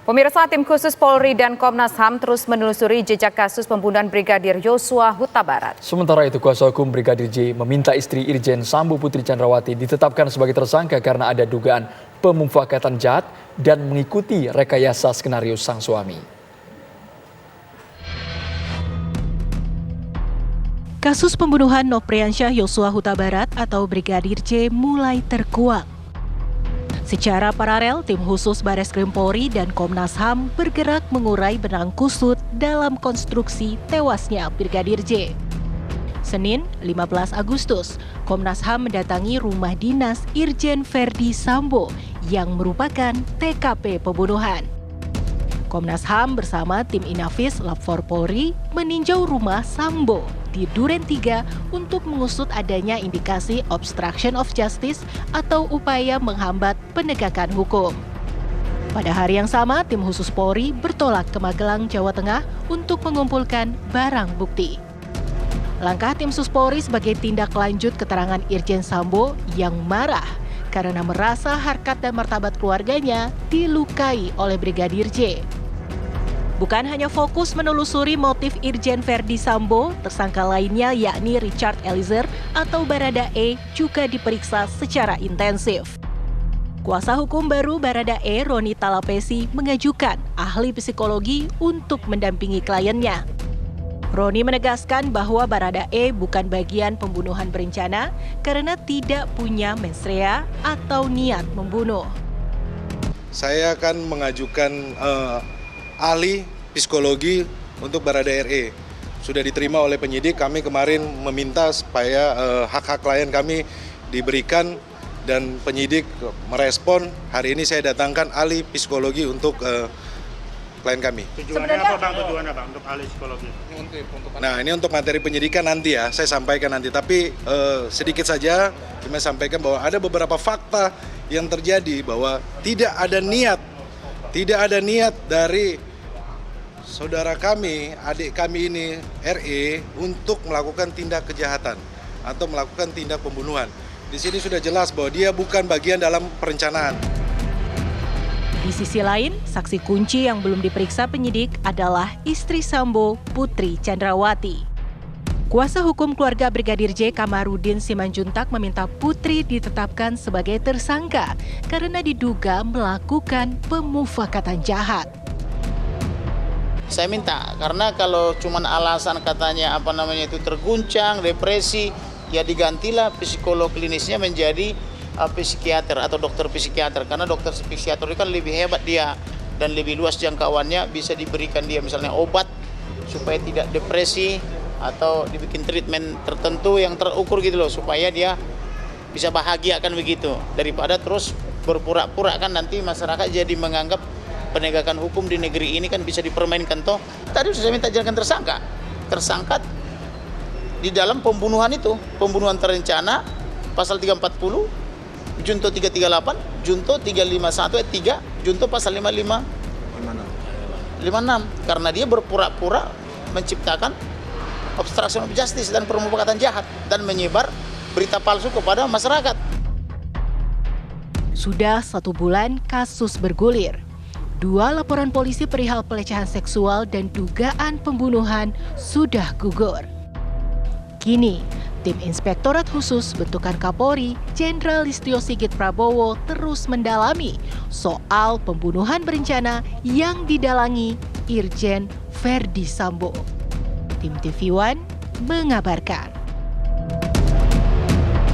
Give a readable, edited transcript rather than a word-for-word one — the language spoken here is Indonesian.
Pemirsa, tim khusus Polri dan Komnas HAM terus menelusuri jejak kasus pembunuhan Brigadir Yosua Huta Barat. Sementara itu, kuasa hukum Brigadir J meminta istri Irjen Sambo Putri Chandrawati ditetapkan sebagai tersangka karena ada dugaan pemufakatan jahat dan mengikuti rekayasa skenario sang suami. Kasus pembunuhan Nofriansyah Yosua Huta Barat atau Brigadir J mulai terkuak. Secara paralel, tim khusus Bareskrim Polri dan Komnas HAM bergerak mengurai benang kusut dalam konstruksi tewasnya Brigadir J. Senin, 15 Agustus, Komnas HAM mendatangi rumah dinas Irjen Verdi Sambo yang merupakan TKP pembunuhan. Komnas HAM bersama tim Inafis Lab 4 Polri meninjau rumah Sambo di Duren 3 untuk mengusut adanya indikasi obstruction of justice atau upaya menghambat penegakan hukum. Pada hari yang sama, tim khusus Polri bertolak ke Magelang, Jawa Tengah untuk mengumpulkan barang bukti. Langkah tim Sus Polri sebagai tindak lanjut keterangan Irjen Sambo yang marah karena merasa harkat dan martabat keluarganya dilukai oleh Brigadir J. Bukan hanya fokus menelusuri motif Irjen Verdi Sambo, tersangka lainnya yakni Richard Eliezer atau Baradae juga diperiksa secara intensif. Kuasa hukum baru Baradae, Roni Talapesi, mengajukan ahli psikologi untuk mendampingi kliennya. Roni menegaskan bahwa Baradae bukan bagian pembunuhan berencana karena tidak punya mensrea atau niat membunuh. Saya akan mengajukan ahli psikologi untuk Baradae RE. Sudah diterima oleh penyidik, kami kemarin meminta supaya hak-hak klien kami diberikan dan penyidik merespon. Hari ini saya datangkan ahli psikologi untuk klien kami. Tujuannya apa Bang? Tujuannya Bang untuk ahli psikologi? Nah, ini untuk materi penyidikan nanti ya, saya sampaikan nanti. Tapi sedikit saja kami sampaikan bahwa ada beberapa fakta yang terjadi bahwa tidak ada niat dari saudara kami, adik kami ini, RE, untuk melakukan tindak kejahatan atau melakukan tindak pembunuhan. Di sini sudah jelas bahwa dia bukan bagian dalam perencanaan. Di sisi lain, saksi kunci yang belum diperiksa penyidik adalah istri Sambo, Putri Chandrawati. Kuasa hukum keluarga Brigadir J, Kamarudin Simanjuntak, meminta Putri ditetapkan sebagai tersangka karena diduga melakukan pemufakatan jahat. Saya minta, karena kalau cuma alasan katanya itu terguncang, depresi, ya digantilah psikolog klinisnya menjadi psikiater atau dokter psikiater. Karena dokter psikiater itu kan lebih hebat dia dan lebih luas jangkauannya, bisa diberikan dia misalnya obat supaya tidak depresi atau dibikin treatment tertentu yang terukur gitu loh, supaya dia bisa bahagia kan begitu. Daripada terus berpura-pura kan nanti masyarakat jadi menganggap penegakan hukum di negeri ini kan bisa dipermainkan toh. Tadi saya minta jadikan tersangka di dalam pembunuhan itu, pembunuhan terencana pasal 340, junto 338, junto 351 ayat 3, junto pasal 56 karena dia berpura-pura menciptakan obstruction of justice dan pemufakatan jahat dan menyebar berita palsu kepada masyarakat. Sudah 1 bulan kasus bergulir. 2 laporan polisi perihal pelecehan seksual dan dugaan pembunuhan sudah gugur. Kini, tim Inspektorat Khusus bentukan Kapolri, Jenderal Listio Sigit Prabowo terus mendalami soal pembunuhan berencana yang didalangi Irjen Verdi Sambo. Tim TV One mengabarkan.